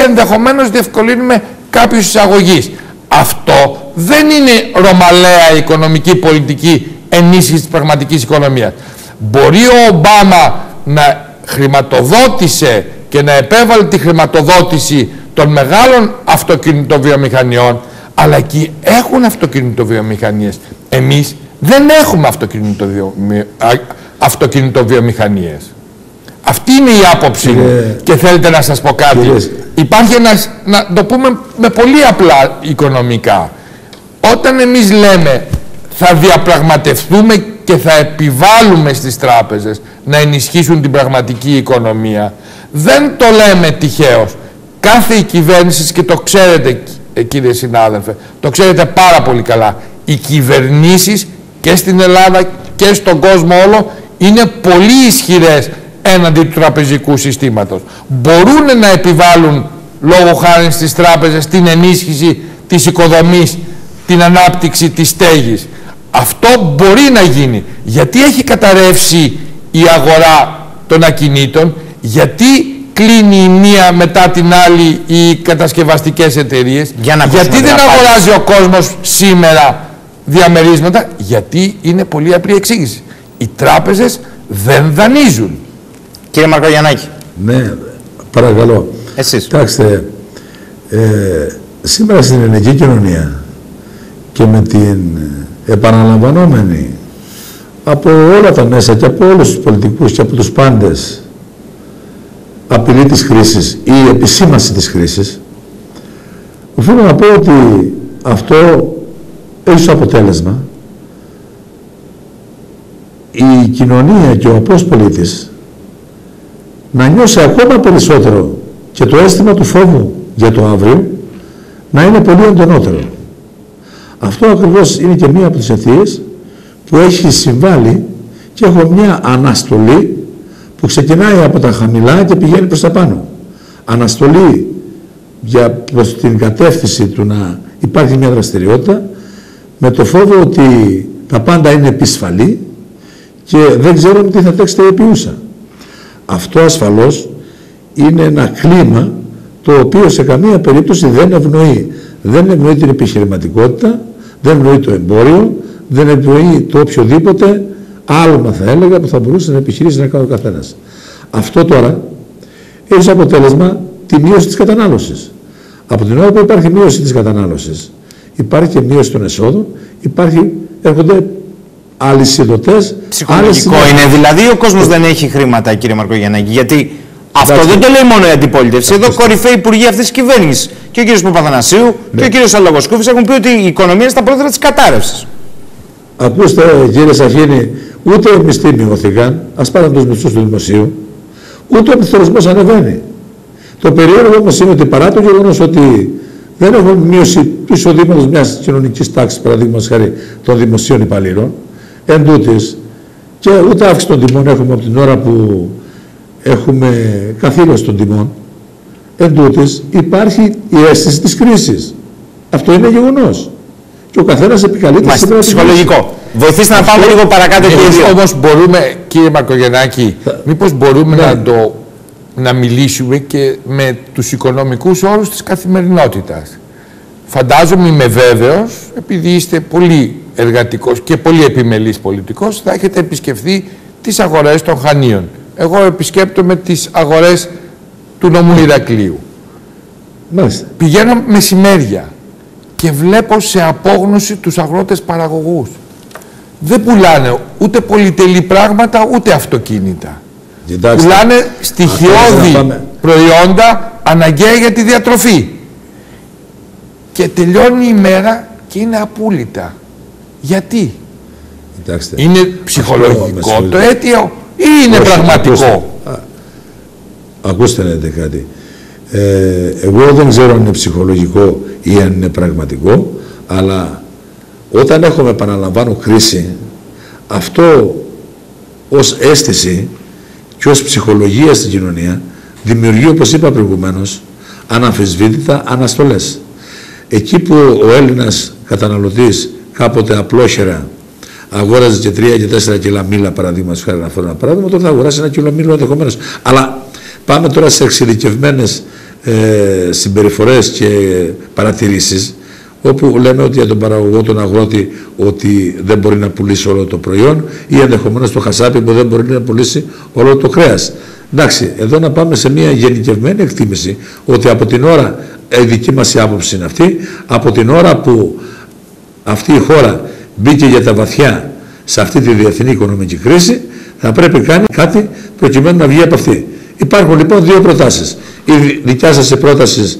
ενδεχομένως διευκολύνουμε κάποιους εισαγωγείς. Αυτό δεν είναι ρωμαλαία οικονομική πολιτική ενίσχυση της πραγματικής οικονομίας. Μπορεί ο Ομπάμα να χρηματοδότησε και να επέβαλε τη χρηματοδότηση των μεγάλων αυτοκινητοβιομηχανιών, αλλά εκεί έχουν αυτοκινητοβιομηχανίες. Εμείς δεν έχουμε αυτοκινητοβιομηχανίες. Αυτή είναι η άποψή μου. Και θέλετε να σας πω κάτι. Υπάρχει ένας, να το πούμε με πολύ απλά οικονομικά. Όταν εμείς λέμε θα διαπραγματευτούμε και θα επιβάλλουμε στις τράπεζες να ενισχύσουν την πραγματική οικονομία, δεν το λέμε τυχαίως. Κάθε η κυβέρνηση, και το ξέρετε κύριε συνάδελφε, το ξέρετε πάρα πολύ καλά, οι κυβερνήσεις και στην Ελλάδα και στον κόσμο όλο είναι πολύ ισχυρές έναντι του τραπεζικού συστήματος. Μπορούν να επιβάλλουν λόγω χάρη στις τράπεζες την ενίσχυση της οικοδομής, την ανάπτυξη της στέγης. Αυτό μπορεί να γίνει. Γιατί έχει καταρρεύσει η αγορά των ακινήτων, γιατί κλείνει η μία μετά την άλλη οι κατασκευαστικές εταιρείες, γιατί δεν αγοράζει ο κόσμος σήμερα διαμερίσματα, γιατί είναι πολύ απλή εξήγηση. Οι τράπεζες δεν δανείζουν. Κύριε Μαρκογιαννάκη. Ναι, παρακαλώ. Εσείς. Κοιτάξτε, σήμερα στην ελληνική κοινωνία και με την επαναλαμβανόμενη από όλα τα μέσα και από όλους τους πολιτικούς και από τους πάντες απειλή της κρίσης ή επισήμανση της κρίσης, οφείλω να πω ότι αυτό έχει ως αποτέλεσμα η κοινωνία και ο απλός πολίτης να νιώσει ακόμα περισσότερο και το αίσθημα του φόβου για το αύριο να είναι πολύ εντονότερο. Αυτό ακριβώς είναι και μία από τις αιτίες που έχει συμβάλει και έχω μια αναστολή που ξεκινάει από τα χαμηλά και πηγαίνει προς τα πάνω. Αναστολή προς την κατεύθυνση του να υπάρχει μια δραστηριότητα με το φόβο ότι τα πάντα είναι επισφαλή και δεν ξέρουμε τι θα τρέξετε επιούσα. Αυτό ασφαλώς είναι ένα κλίμα το οποίο σε καμία περίπτωση δεν ευνοεί. Δεν ευνοεί την επιχειρηματικότητα, δεν ευνοεί το εμπόριο, δεν ευνοεί το οποιοδήποτε άλμα θα έλεγα που θα μπορούσε να επιχειρήσει να κάνει ο καθένας. Αυτό τώρα έχει ως αποτέλεσμα τη μείωση της κατανάλωσης. Από την ώρα που υπάρχει μείωση της κατανάλωσης, υπάρχει και μείωση των εσόδων, έρχονται αλυσιδωτές. Ψυχολογικό είναι, δηλαδή ο κόσμος δεν έχει χρήματα, κύριε Μαρκογιαννάκη, γιατί αυτό δεν το λέει μόνο η αντιπολίτευση. Εδώ κορυφαίοι υπουργοί αυτής της κυβέρνησης και ο κύριος Παπαθανασίου και ο κύριος Αλογοσκούφης έχουν πει ότι η οικονομία είναι στα πρόθυρα της κατάρρευσης. Ακούστε κύριε Σαχίνη, ούτε οι μισθοί μειώθηκαν, ας πάρουν τους μισθούς του δημοσίου, ούτε ο πληθωρισμός ανεβαίνει. Το περίεργο όμως είναι ότι παρά το γεγονός ότι δεν έχουμε μείωση του εισοδήματος μιας κοινωνικής τάξης, παραδείγματος χάρη των δημοσίων υπαλλήλων, εν τούτης, και ούτε αύξηση των τιμών έχουμε από την ώρα που έχουμε καθήλωση των τιμών, εν τούτης, υπάρχει η αίσθηση της κρίσης. Αυτό είναι γεγονός. Και ο καθένας επικαλείται σήμερα. Ψυχολογικό. Βοηθήστε να πάμε λίγο παρακάτω, κύριε. Όμως μπορούμε, κύριε Μαρκογιαννάκη, μήπως μπορούμε να μιλήσουμε και με τους οικονομικούς όρους της καθημερινότητας. Φαντάζομαι, είμαι βέβαιος, επειδή είστε πολύ εργατικός και πολύ επιμελής πολιτικός, θα έχετε επισκεφθεί τις αγορές των Χανίων. Εγώ επισκέπτομαι τις αγορές του νομού Ηρακλείου. Πηγαίνω μεσημέρια και βλέπω σε απόγνωση τους αγρότες παραγωγούς. Δεν πουλάνε ούτε πολυτελή πράγματα, ούτε αυτοκίνητα. Κοιτάξτε, πουλάνε στοιχειώδη προϊόντα αναγκαία για τη διατροφή. Και τελειώνει η μέρα και είναι απούλητα. Γιατί? Κοιτάξτε, είναι ψυχολογικό το αίτιο ή είναι πραγματικό? Ακούστε να δείτε κάτι. Εγώ δεν ξέρω αν είναι ψυχολογικό ή αν είναι πραγματικό, αλλά όταν έχουμε, επαναλαμβάνω, κρίση, αυτό ως αίσθηση και ως ψυχολογία στην κοινωνία δημιουργεί, όπως είπα προηγουμένως, αναμφισβήτητα αναστολές. Εκεί που ο Έλληνας καταναλωτής κάποτε απλόχερα αγόραζε και 3 και 4 κιλά μήλα, παραδείγματος χάρη, να φέρω ένα παράδειγμα, τώρα θα αγοράσει 1 κιλό μήλο ενδεχομένως. Αλλά πάμε τώρα σε εξειδικευμένες συμπεριφορές και παρατηρήσεις, όπου λέμε ότι για τον παραγωγό, τον αγρότη, ότι δεν μπορεί να πουλήσει όλο το προϊόν, ή ενδεχομένως το χασάπι που δεν μπορεί να πουλήσει όλο το κρέας. Εντάξει, εδώ να πάμε σε μια γενικευμένη εκτίμηση ότι από την ώρα, η δική μας άποψη είναι αυτή, από την ώρα που αυτή η χώρα μπήκε για τα βαθιά σε αυτή τη διεθνή οικονομική κρίση, θα πρέπει να κάνει κάτι προκειμένου να βγει από αυτή. Υπάρχουν λοιπόν δύο προτάσεις. Η δικιά σας πρόταση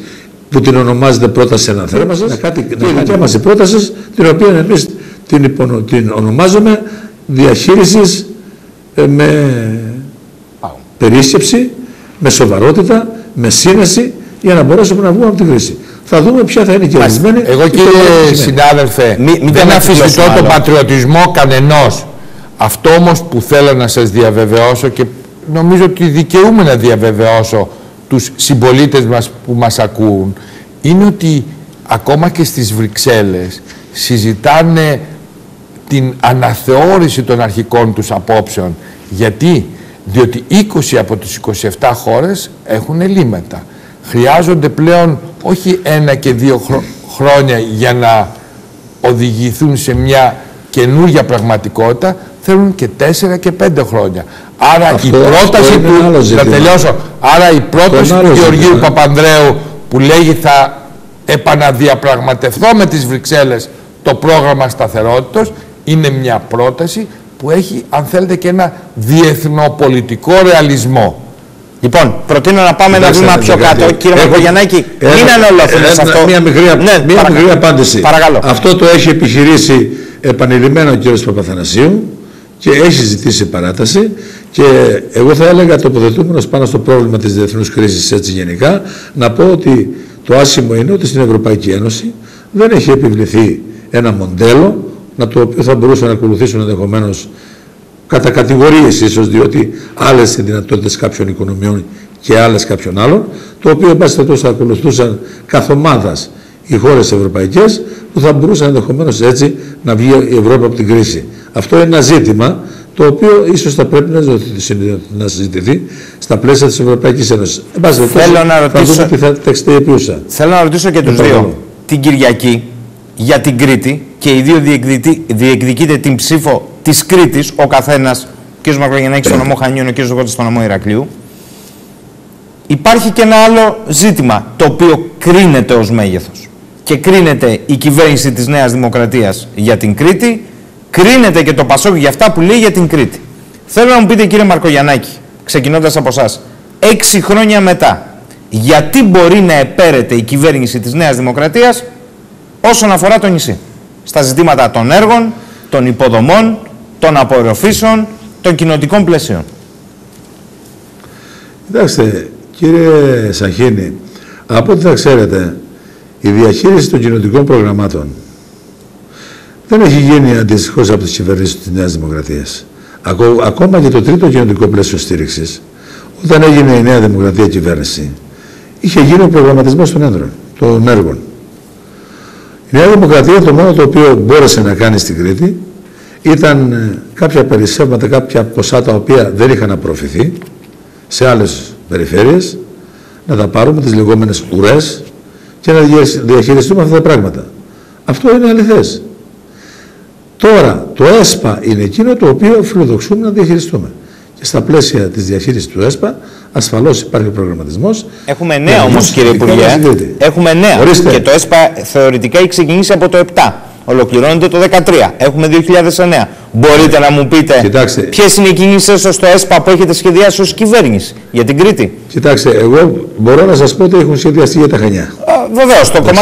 που την ονομάζετε πρόταση αναθέρμανσης, και η δικιά μας πρόταση, την οποία εμείς την ονομάζουμε διαχείρισης με περίσκεψη, με σοβαρότητα, με σύνεση, για να μπορέσουμε να βγούμε από την κρίση. Θα δούμε ποια θα είναι η κερδισμένη. Εγώ, κύριε συνάδελφε, δεν αμφισβητώ τον πατριωτισμό κανενός. Αυτό όμως που θέλω να σας διαβεβαιώσω, και νομίζω ότι δικαιούμαι να διαβεβαιώσω τους συμπολίτες μας που μας ακούν, είναι ότι ακόμα και στις Βρυξέλλες συζητάνε την αναθεώρηση των αρχικών τους απόψεων. Γιατί? Διότι 20 από τις 27 χώρες έχουν ελλείμματα. Χρειάζονται πλέον όχι 1 και 2 χρόνια για να οδηγηθούν σε μια καινούργια πραγματικότητα, θέλουν και 4 και 5 χρόνια. Άρα η πρόταση του, να τελειώσω, άρα η πρόταση του Γεωργίου Παπανδρέου που λέγει θα επαναδιαπραγματευτώ με τις Βρυξέλλες το πρόγραμμα σταθερότητος, είναι μια πρόταση που έχει, αν θέλετε, και ένα διεθνοπολιτικό ρεαλισμό. Λοιπόν, προτείνω να πάμε ένα βήμα πιο κάτω. Κύριε Μαρκογιαννάκη, είναι ανολόφιλες αυτό. Μια μικρή απάντηση. Παρακαλώ. Αυτό το έχει επιχειρήσει επανειλημμένα ο κ. Παπαθανασίου και έχει ζητήσει παράταση, και εγώ θα έλεγα, τοποθετούμενος πάνω στο πρόβλημα της διεθνούς κρίσης έτσι γενικά, να πω ότι το άσχημο είναι ότι στην Ευρωπαϊκή Ένωση δεν έχει επιβληθεί ένα μοντέλο το οποίο θα μπορούσαν να ακολουθήσουν ενδεχομένως κατά κατηγορίες ίσως, διότι άλλες οι δυνατότητες κάποιων οικονομιών και άλλες κάποιων άλλων, το οποίο εν πάση περιπτώσει θα ακολουθούσαν καθ' ομάδας οι χώρες ευρωπαϊκές, που θα μπορούσαν ενδεχομένως έτσι να βγει η Ευρώπη από την κρίση. Αυτό είναι ένα ζήτημα το οποίο ίσως θα πρέπει να συζητηθεί στα πλαίσια της Ευρωπαϊκής Ένωσης. Θέλω να ρωτήσω και τους δύο. Την Κυριακή για την Κρήτη, και οι δύο διεκδικείτε την ψήφο της Κρήτης, ο καθένας, ο κ. Μαρκογιαννάκης στον νομό Χανίων, ο κ. Ζωγώτης στον νομό Ηρακλείου. Υπάρχει και ένα άλλο ζήτημα, το οποίο κρίνεται ως μέγεθος. Και κρίνεται η κυβέρνηση της Νέας Δημοκρατίας για την Κρήτη, κρίνεται και το Πασόκ για αυτά που λέει για την Κρήτη. Θέλω να μου πείτε, κύριε Μαρκογιαννάκη, ξεκινώντας από εσάς, 6 χρόνια μετά, γιατί μπορεί να επέρεται η κυβέρνηση της Νέας Δημοκρατίας όσον αφορά το νησί, στα ζητήματα των έργων, των υποδομών, των απορροφήσεων, των κοινοτικών πλαισίων? Κοιτάξτε, κύριε Σαχίνη, από ό,τι θα ξέρετε, η διαχείριση των κοινοτικών προγραμμάτων δεν έχει γίνει αντιστοιχώς από τις κυβερνήσεις της Νέας Δημοκρατίας. Ακόμα και το τρίτο κοινοτικό πλαίσιο στήριξης, όταν έγινε η Νέα Δημοκρατία κυβέρνηση, είχε γίνει ο προγραμματισμός των έργων. Η Νέα Δημοκρατία το μόνο το οποίο μπόρεσε να κάνει στην Κρήτη ήταν κάποια περισσεύματα, κάποια ποσά τα οποία δεν είχαν απορροφηθεί σε άλλες περιφέρειες, να τα πάρουμε τις λεγόμενες ουρές και να διαχειριστούμε αυτά τα πράγματα. Αυτό είναι αληθές. Τώρα το ΕΣΠΑ είναι εκείνο το οποίο φιλοδοξούμε να διαχειριστούμε. Και στα πλαίσια της διαχείρισης του ΕΣΠΑ ασφαλώς υπάρχει προγραμματισμός. Έχουμε νέα όμως, κύριε Υπουργέ. Έχουμε νέα. Ορίστε. Και το ΕΣΠΑ θεωρητικά έχει ξεκινήσει από το 7. Ολοκληρώνεται το 2013. Έχουμε 2009. Μπορείτε να μου πείτε ποιες είναι οι κινήσεις στο ΕΣΠΑ που έχετε σχεδιάσει ως κυβέρνηση για την Κρήτη? Κοιτάξτε, εγώ μπορώ να σας πω ότι έχουν σχεδιαστεί για τα Χανιά. Βεβαίως, το κομμάτι